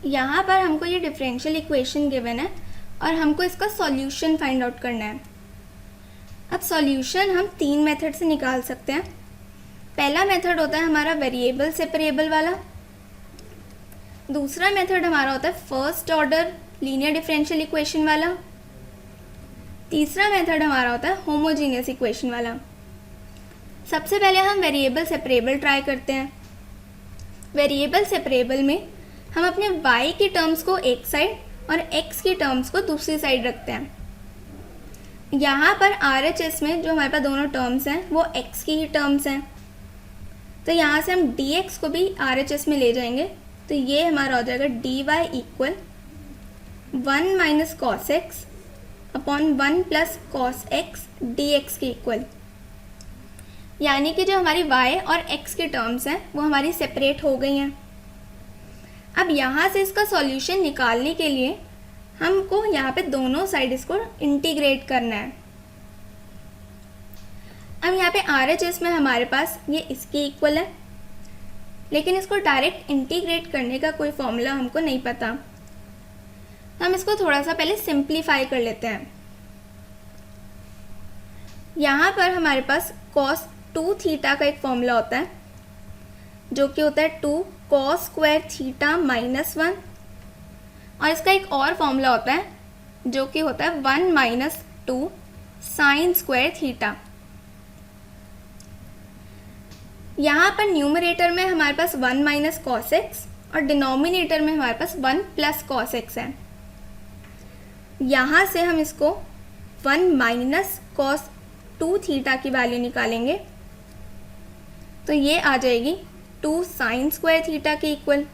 यहाँ पर हमको ये डिफरेंशियल इक्वेशन गिवन है और हमको इसका सॉल्यूशन फाइंड आउट करना है। अब सॉल्यूशन हम 3 मेथड से निकाल सकते हैं। पहला मेथड होता है हमारा वेरिएबल सेपरेबल वाला। दूसरा मेथड हमारा होता है first order linear differential equation वाला। तीसरा मेथड हमारा होता है होमोजीनियस इक्वेशन वाला। सबसे पहले हम वेरिएबल सेपरेबल ट्राई करते हैं। वेरिएबल सेपरेबल में हम अपने y की टर्म्स को एक साइड और x की टर्म्स को दूसरी साइड रखते हैं। यहाँ पर RHS में जो हमारे पास दोनों टर्म्स हैं वो x की ही टर्म्स हैं, तो यहाँ से हम dx को भी RHS में ले जाएंगे, तो ये हमारा हो जाएगा dy equal 1 minus cos x upon 1 plus cos x dx के इक्वल। यानी कि जो हमारी y और x की टर्म्स हैं वो हमारी सेपरेट हो गई हैं। अब यहाँ से इसका सॉल्यूशन निकालने के लिए हमको यहाँ पे दोनों साइड इसको इंटीग्रेट करना है। अब यहाँ पे RHS में हमारे पास ये इसके इक्वल है, लेकिन इसको डायरेक्ट इंटीग्रेट करने का कोई फॉर्मूला हमको नहीं पता। हम इसको थोड़ा सा पहले सिंप्लीफाई कर लेते हैं। यहाँ पर हमारे पास cos 2 थीटा का एक फॉर्मूला होता है जो कि होता है 2 cos स्क्वायर थीटा माइनस 1, और इसका एक और फॉर्मूला होता है जो कि होता है 1 माइनस 2 साइन स्क्वायर थीटा। यहाँ पर न्यूमरेटर में हमारे पास 1 माइनस कॉस एक्स और डिनोमिनेटर में हमारे पास 1 प्लस कॉस एक्स है। यहाँ से हम इसको 1 माइनस कॉस 2 थीटा की वैल्यू निकालेंगे, तो ये आ जाएगी 2 साइन स्क्वायर थीटा के इक्वल।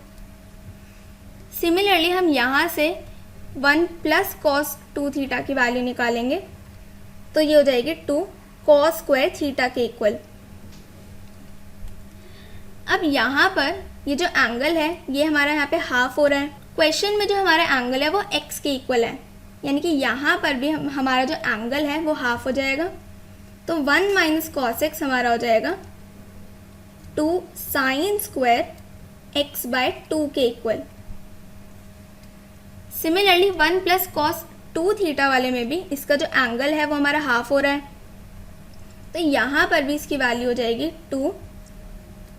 सिमिलरली हम यहाँ से 1 प्लस कॉस 2 थीटा की वैल्यू निकालेंगे, तो ये हो जाएगी 2 कॉस स्क्वायर थीटा के इक्वल। अब यहाँ पर ये जो एंगल है ये हमारा यहाँ पे हाफ हो रहा है। क्वेश्चन में जो हमारा एंगल है वो x के इक्वल है, यानी कि यहाँ पर भी हमारा जो एंगल है वो हाफ हो जाएगा, तो 1 माइनस कॉस एक्स हमारा हो जाएगा 2 साइन स्क्वायर एक्स बाय 2 के equal. Similarly 1 plus cos 2 theta वाले में भी इसका जो एंगल है वो हमारा हाफ हो रहा है, तो यहाँ पर भी इसकी वैल्यू हो जाएगी 2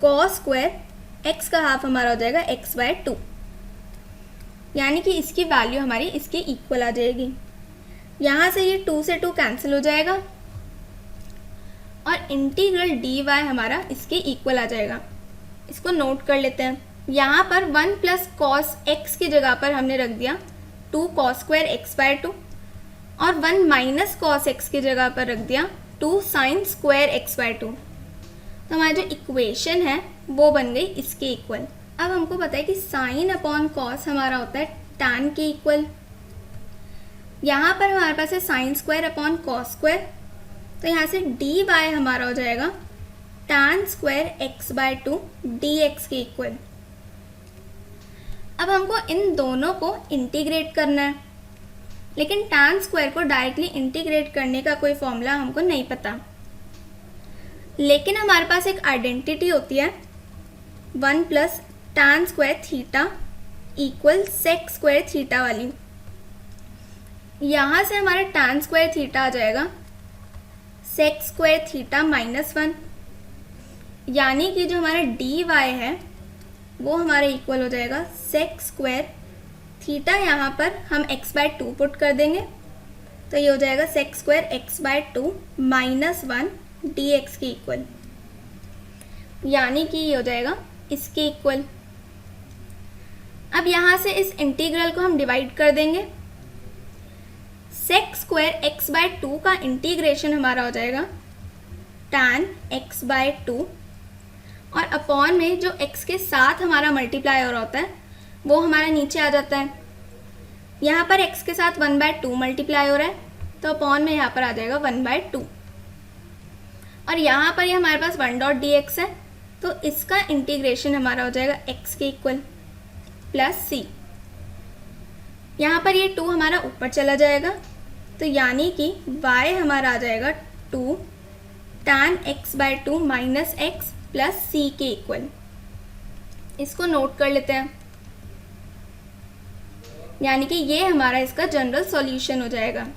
कॉस स्क्वायर एक्स का हाफ हमारा हो जाएगा एक्स बाय 2, यानी कि इसकी वैल्यू हमारी इसके इक्वल आ जाएगी। यहाँ से ये 2 से 2 कैंसिल हो जाएगा और इंटीग्रल dy हमारा इसके इक्वल आ जाएगा। इसको नोट कर लेते हैं। यहाँ पर 1 प्लस कॉस एक्स की जगह पर हमने रख दिया 2 कॉस स्क्वायर एक्स बाय 2, और 1 माइनस कॉस एक्स की जगह पर रख दिया 2 साइन स्क्वायर एक्स बाय 2। तो हमारी जो इक्वेशन है वो बन गई इसके इक्वल। अब हमको पता है कि साइन अपॉन कॉस हमारा होता है टैन के इक्वल। यहाँ पर हमारे पास है sine square upon cos square, तो यहाँ से dy हमारा हो जाएगा tan square x by 2 dx के इक्वल। अब हमको इन दोनों को इंटीग्रेट करना है, लेकिन टैन स्क्वायर को डायरेक्टली इंटीग्रेट करने का कोई फॉर्मूला हमको नहीं पता। लेकिन हमारे पास एक आइडेंटिटी होती है 1 plus tan square theta equal sec square theta वाली। यहाँ से हमारा टैन स्क्वायर थीटा आ जाएगा सेक स्क्वायर थीटा माइनस 1, यानी कि जो हमारा dy है वो हमारे इक्वल हो जाएगा सेक स्क्वायर थीटा। यहाँ पर हम x बाय 2 पुट कर देंगे, तो ये हो जाएगा sec square x by 2 minus 1 dx के इक्वल, यानी कि ये हो जाएगा इसके इक्वल। अब यहाँ से इस इंटीग्रल को हम डिवाइड कर देंगे। सेक स्क्वायर एक्स बाय 2 का इंटीग्रेशन हमारा हो जाएगा टैन एक्स बाय 2, और अपॉन में जो x के साथ हमारा मल्टीप्लाई हो रहा होता है वो हमारा नीचे आ जाता है। यहाँ पर x के साथ 1 बाय 2 मल्टीप्लाई हो रहा है, तो अपॉन में यहाँ पर आ जाएगा 1 बाय 2, और यहाँ पर ये हमारे पास 1 डॉट dx है, तो इसका इंटीग्रेशन हमारा हो जाएगा x के इक्वल प्लस c। यहाँ पर ये 2 हमारा ऊपर चला जाएगा, तो यानी कि y हमारा आ जाएगा 2 tan x by 2 minus x plus c के इक्वल। इसको नोट कर लेते हैं। यानी कि ये हमारा इसका जनरल सॉल्यूशन हो जाएगा।